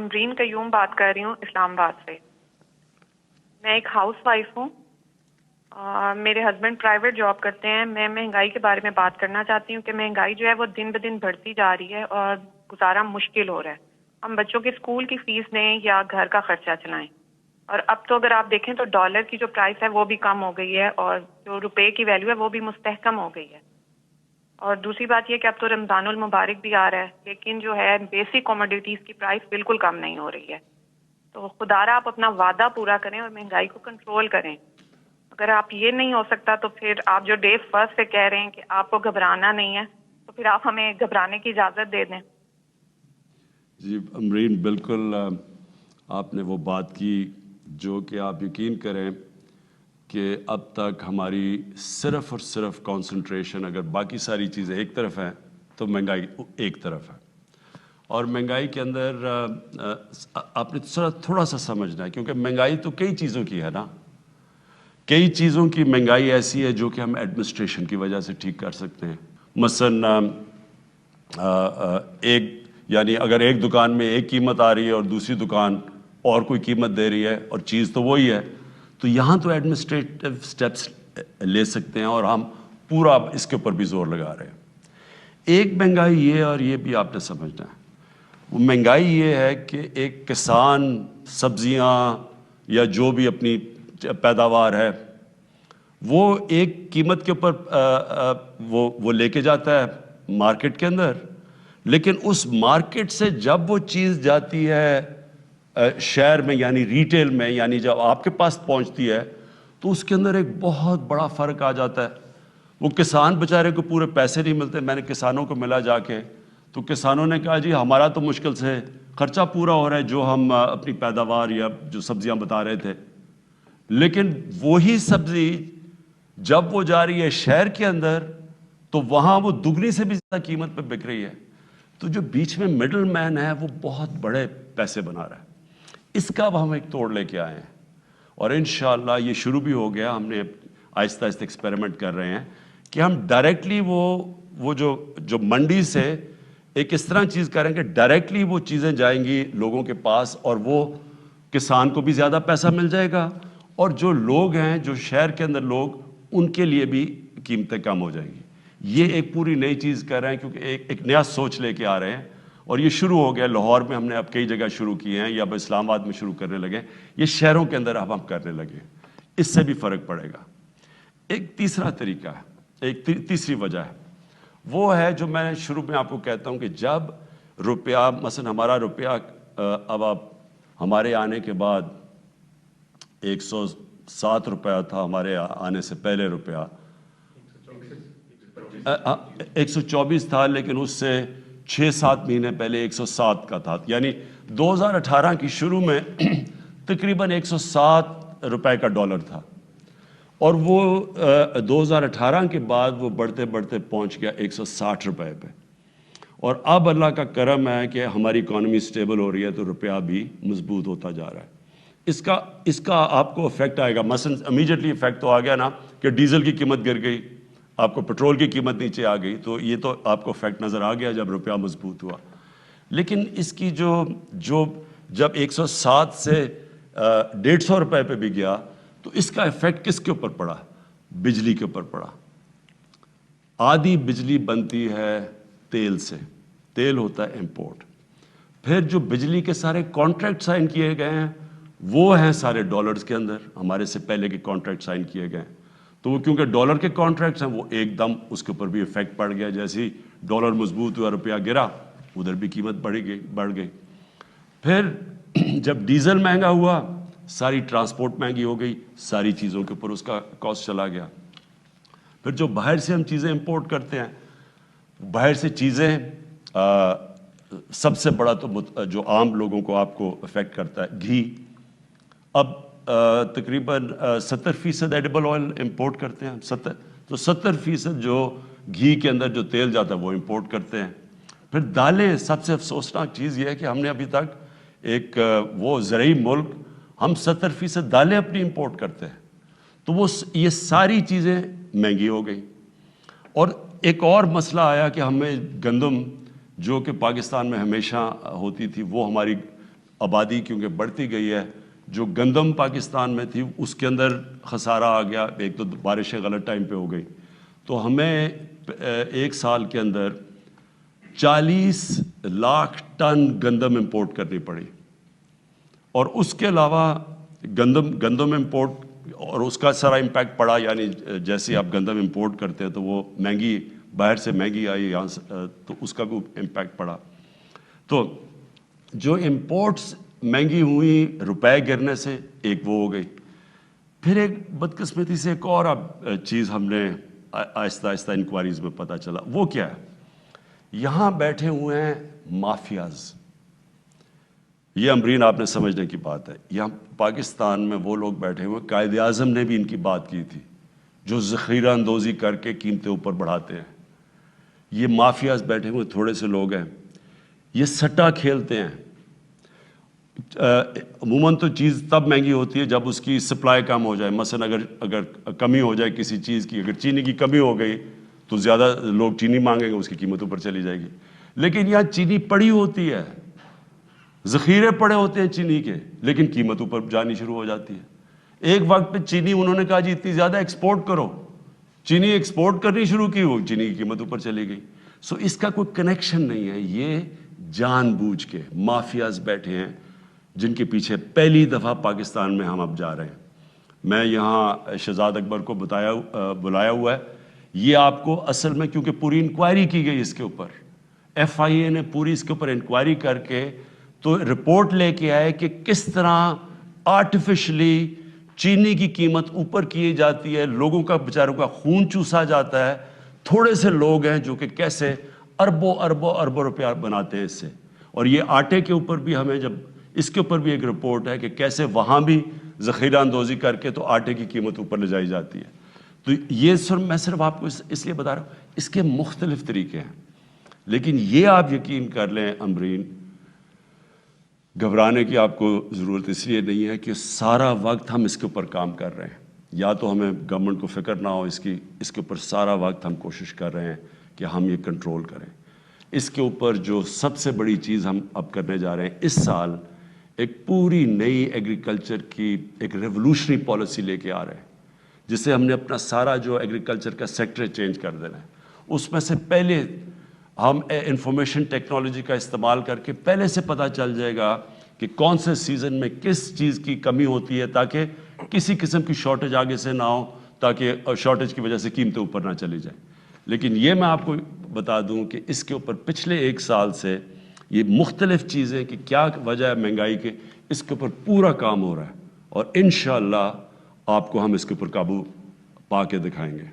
امرین قیوم بات کر رہی ہوں اسلام آباد سے. میں ایک ہاؤس وائف ہوں. میرے ہسبینڈ پرائیویٹ جاب کرتے ہیں. میں مہنگائی کے بارے میں بات کرنا چاہتی ہوں کہ مہنگائی جو ہے وہ دن بدن بڑھتی جا رہی ہے اور گزارا مشکل ہو رہا ہے. ہم بچوں کے اسکول کی فیس دیں یا گھر کا خرچہ چلائیں. اور اب تو اگر آپ دیکھیں تو ڈالر کی جو پرائس ہے وہ بھی کم ہو گئی ہے اور جو روپے کی ویلیو ہے وہ بھی مستحکم ہو گئی ہے. اور دوسری بات یہ کہ اب تو رمضان المبارک بھی آ رہا ہے, لیکن جو ہے بیسک کوموڈیٹیز کی پرائس بالکل کم نہیں ہو رہی ہے. تو خدارا آپ اپنا وعدہ پورا کریں اور مہنگائی کو کنٹرول کریں. اگر آپ یہ نہیں ہو سکتا تو پھر آپ جو ڈے فرسٹ سے کہہ رہے ہیں کہ آپ کو گھبرانا نہیں ہے, تو پھر آپ ہمیں گھبرانے کی اجازت دے دیں. جی امرین, بالکل آپ نے وہ بات کی جو کہ آپ یقین کریں کہ اب تک ہماری صرف اور صرف کانسنٹریشن اگر باقی ساری چیزیں ایک طرف ہیں تو مہنگائی ایک طرف ہے. اور مہنگائی کے اندر آپ نے تھوڑا سا سمجھنا ہے, کیونکہ مہنگائی تو کئی چیزوں کی ہے نا. کئی چیزوں کی مہنگائی ایسی ہے جو کہ ہم ایڈمنسٹریشن کی وجہ سے ٹھیک کر سکتے ہیں. مثلا یعنی اگر ایک دکان میں ایک قیمت آ رہی ہے اور دوسری دکان اور کوئی قیمت دے رہی ہے اور چیز تو وہی ہے, تو یہاں تو ایڈمنسٹریٹو سٹیپس لے سکتے ہیں اور ہم پورا اس کے اوپر بھی زور لگا رہے ہیں. ایک مہنگائی یہ, اور یہ بھی آپ نے سمجھنا ہے, وہ مہنگائی یہ ہے کہ ایک کسان سبزیاں یا جو بھی اپنی پیداوار ہے وہ ایک قیمت کے اوپر وہ لے کے جاتا ہے مارکیٹ کے اندر, لیکن اس مارکیٹ سے جب وہ چیز جاتی ہے شہر میں یعنی ریٹیل میں, یعنی جب آپ کے پاس پہنچتی ہے تو اس کے اندر ایک بہت بڑا فرق آ جاتا ہے. وہ کسان بیچارے کو پورے پیسے نہیں ملتے. میں نے کسانوں کو ملا جا کے, تو کسانوں نے کہا جی ہمارا تو مشکل سے خرچہ پورا ہو رہا ہے جو ہم اپنی پیداوار یا جو سبزیاں بتا رہے تھے, لیکن وہی سبزی جب وہ جا رہی ہے شہر کے اندر تو وہاں وہ دگنی سے بھی زیادہ قیمت پہ بک رہی ہے. تو جو بیچ میں مڈل مین ہے وہ بہت بڑے پیسے بنا رہا ہے. اس کا اب ہم ایک توڑ لے کے آئے ہیں اور انشاءاللہ یہ شروع بھی ہو گیا. ہم نے آہستہ آہستہ ایکسپیریمنٹ کر رہے ہیں کہ ہم ڈائریکٹلی وہ جو منڈی سے ایک اس طرح چیز کریں کہ ڈائریکٹلی وہ چیزیں جائیں گی لوگوں کے پاس اور وہ کسان کو بھی زیادہ پیسہ مل جائے گا اور جو لوگ ہیں جو شہر کے اندر لوگ ان کے لیے بھی قیمتیں کم ہو جائیں گی. یہ ایک پوری نئی چیز کر رہے ہیں کیونکہ ایک نیا سوچ لے کے آ رہے ہیں اور یہ شروع ہو گیا. لاہور میں ہم نے اب کئی جگہ شروع کیے ہیں یا اب اسلام آباد میں شروع کرنے لگے. یہ شہروں کے اندر اب ہم کرنے لگے, اس سے بھی فرق پڑے گا. ایک تیسرا طریقہ ہے, ایک تیسری وجہ ہے, وہ ہے جو میں شروع میں آپ کو کہتا ہوں کہ جب روپیہ مثلا ہمارا روپیہ اب آپ ہمارے آنے کے بعد 107 روپیہ تھا, ہمارے آنے سے پہلے روپیہ 124 تھا, لیکن اس سے 6-7 مہینے پہلے 107 کا تھا. یعنی 2018 کی شروع میں تقریباً 107 روپے کا ڈالر تھا اور وہ 2018 کے بعد وہ بڑھتے بڑھتے پہنچ گیا 160 روپے پہ. اور اب اللہ کا کرم ہے کہ ہماری اکانومی سٹیبل ہو رہی ہے تو روپیہ بھی مضبوط ہوتا جا رہا ہے. اس کا آپ کو افیکٹ آئے گا. مثلا امیجیٹلی افیکٹ تو آ گیا نا کہ ڈیزل کی قیمت گر گئی, آپ کو پیٹرول کی قیمت نیچے آ گئی, تو یہ تو آپ کو افیکٹ نظر آ گیا جب روپیہ مضبوط ہوا. لیکن اس کی جب 107 سے 150 روپے پہ بھی گیا تو اس کا افیکٹ کس کے اوپر پڑا؟ بجلی کے اوپر پڑا. آدھی بجلی بنتی ہے تیل سے, تیل ہوتا ہے امپورٹ. پھر جو بجلی کے سارے کانٹریکٹ سائن کیے گئے ہیں وہ ہیں سارے ڈالرز کے اندر, ہمارے سے پہلے کے کانٹریکٹ سائن کیے گئے ہیں. تو وہ کیونکہ ڈالر کے کانٹریکٹس ہیں وہ ایک دم اس کے اوپر بھی افیکٹ پڑ گیا. جیسے ہی ڈالر مضبوط ہوا روپیہ گرا, ادھر بھی قیمت بڑھ گئی. پھر جب ڈیزل مہنگا ہوا, ساری ٹرانسپورٹ مہنگی ہو گئی, ساری چیزوں کے اوپر اس کا کاسٹ چلا گیا. پھر جو باہر سے ہم چیزیں امپورٹ کرتے ہیں, باہر سے چیزیں سب سے بڑا تو جو عام لوگوں کو آپ کو افیکٹ کرتا ہے گھی. اب تقریباً 70% ایڈیبل آئل امپورٹ کرتے ہیں ہم. تو 70% جو گھی کے اندر جو تیل جاتا ہے وہ امپورٹ کرتے ہیں. پھر دالیں, سب سے افسوسناک چیز یہ ہے کہ ہم نے ابھی تک ایک وہ زرعی ملک, ہم 70% دالیں اپنی امپورٹ کرتے ہیں. تو یہ ساری چیزیں مہنگی ہو گئی. اور ایک اور مسئلہ آیا کہ ہمیں گندم جو کہ پاکستان میں ہمیشہ ہوتی تھی وہ ہماری آبادی کیونکہ بڑھتی گئی ہے، جو گندم پاکستان میں تھی اس کے اندر خسارہ آ گیا، ایک تو بارشیں غلط ٹائم پہ ہو گئی، تو ہمیں 1 سال کے اندر 40 لاکھ ٹن گندم امپورٹ کرنی پڑی، اور اس کے علاوہ گندم امپورٹ اور اس کا سارا امپیکٹ پڑا، یعنی جیسے آپ گندم امپورٹ کرتے ہیں تو وہ مہنگی، باہر سے مہنگی آئی یہاں سے، تو اس کا کوئی امپیکٹ پڑا. تو جو امپورٹس مہنگی ہوئی روپے گرنے سے، ایک وہ ہو گئی. پھر ایک بدقسمتی سے ایک اور اب چیز ہم نے آہستہ آہستہ انکوائریز میں پتہ چلا، وہ کیا ہے؟ یہاں بیٹھے ہوئے ہیں مافیاز. یہ امرین آپ نے سمجھنے کی بات ہے، یہاں پاکستان میں وہ لوگ بیٹھے ہوئے، قائد اعظم نے بھی ان کی بات کی تھی، جو ذخیرہ اندوزی کر کے قیمتیں اوپر بڑھاتے ہیں. یہ مافیاز بیٹھے ہوئے تھوڑے سے لوگ ہیں، یہ سٹا کھیلتے ہیں. عموماً تو چیز تب مہنگی ہوتی ہے جب اس کی سپلائی کم ہو جائے. مثلا اگر کمی ہو جائے کسی چیز کی، اگر چینی کی کمی ہو گئی تو زیادہ لوگ چینی مانگیں گے، اس کی قیمت اوپر چلی جائے گی. لیکن یہاں چینی پڑی ہوتی ہے، ذخیرے پڑے ہوتے ہیں چینی کے، لیکن قیمت اوپر جانی شروع ہو جاتی ہے. ایک وقت پہ چینی انہوں نے کہا جی اتنی زیادہ ایکسپورٹ کرو، چینی ایکسپورٹ کرنی شروع کی، وہ چینی کی قیمت اوپر چلی گئی. سو اس کا کوئی کنیکشن نہیں ہے، یہ جان بوجھ کے مافیاز بیٹھے ہیں جن کے پیچھے پہلی دفعہ پاکستان میں ہم اب جا رہے ہیں. میں یہاں شہزاد اکبر کو بلایا ہوا ہے. یہ آپ کو اصل میں، کیونکہ پوری انکوائری کی گئی اس کے اوپر، ایف آئی اے نے پوری اس کے اوپر انکوائری کر کے تو رپورٹ لے کے آئے کہ کس طرح آرٹیفیشلی چینی کی قیمت اوپر کی جاتی ہے، لوگوں کا بیچاروں کا خون چوسا جاتا ہے. تھوڑے سے لوگ ہیں جو کہ کیسے اربوں روپیہ بناتے ہیں اس سے. اور یہ آٹے کے اوپر بھی ہمیں جب اس کے اوپر بھی ایک رپورٹ ہے کہ کیسے وہاں بھی ذخیرہ اندوزی کر کے تو آٹے کی قیمت اوپر لے جائی جاتی ہے. تو یہ میں صرف آپ کو اس لیے بتا رہا ہوں، اس کے مختلف طریقے ہیں. لیکن یہ آپ یقین کر لیں امرین، گھبرانے کی آپ کو ضرورت اس لیے نہیں ہے کہ سارا وقت ہم اس کے اوپر کام کر رہے ہیں. یا تو ہمیں گورنمنٹ کو فکر نہ ہو اس کی، اس کے اوپر سارا وقت ہم کوشش کر رہے ہیں کہ ہم یہ کنٹرول کریں. اس کے اوپر جو سب سے بڑی چیز ہم اب کرنے جا رہے ہیں، اس سال ایک پوری نئی ایگریکلچر کی ایک ریولوشنری پالیسی لے کے آ رہے ہیں، جس سے ہم نے اپنا سارا جو ایگریکلچر کا سیکٹر چینج کر دینا ہے. اس میں سے پہلے ہم انفارمیشن ٹیکنالوجی کا استعمال کر کے پہلے سے پتہ چل جائے گا کہ کون سے سیزن میں کس چیز کی کمی ہوتی ہے، تاکہ کسی قسم کی شارٹیج آگے سے نہ ہو، تاکہ شارٹیج کی وجہ سے قیمتیں اوپر نہ چلی جائیں. لیکن یہ میں آپ کو بتا دوں کہ اس کے اوپر پچھلے 1 سال سے یہ مختلف چیزیں کہ کیا وجہ ہے مہنگائی کے، اس کے اوپر پورا کام ہو رہا ہے، اور انشاءاللہ آپ کو ہم اس کے اوپر قابو پا کے دکھائیں گے.